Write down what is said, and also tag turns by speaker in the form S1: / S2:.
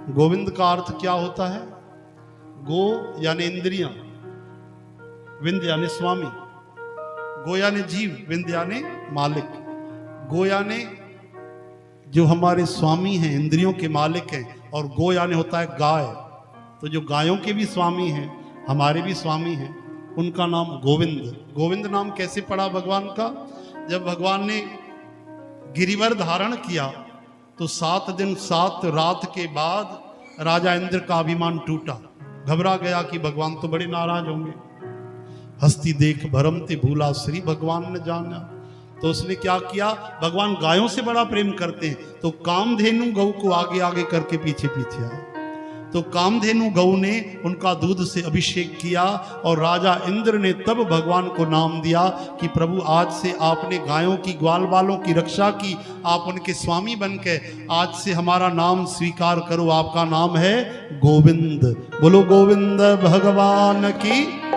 S1: गोविंद का अर्थ क्या होता है? गो यानी इंद्रियां, विंद यानी स्वामी, गो यानी जीव, विंद यानी मालिक। गो यानी जो हमारे स्वामी हैं, इंद्रियों के मालिक हैं, और गो यानी होता है गाय। तो जो गायों के भी स्वामी हैं, हमारे भी स्वामी हैं, उनका नाम गोविंद। गोविंद नाम कैसे पड़ा भगवान का? जब भगवान ने गिरिवर धारण किया तो 7 दिन 7 रात के बाद राजा इंद्र का अभिमान टूटा, घबरा गया कि भगवान तो बड़े नाराज होंगे। हस्ती देख भरमते भूला श्री भगवान ने जाना। तो उसने क्या किया? भगवान गायों से बड़ा प्रेम करते हैं, तो कामधेनु गौ को आगे आगे करके पीछे पीछे आए। तो कामधेनु गौ ने उनका दूध से अभिषेक किया और राजा इंद्र ने तब भगवान को नाम दिया कि प्रभु आज से आपने गायों की, ग्वाल बालों की रक्षा की, आप उनके स्वामी बन के आज से हमारा नाम स्वीकार करो, आपका नाम है गोविंद। बोलो गोविंद भगवान की।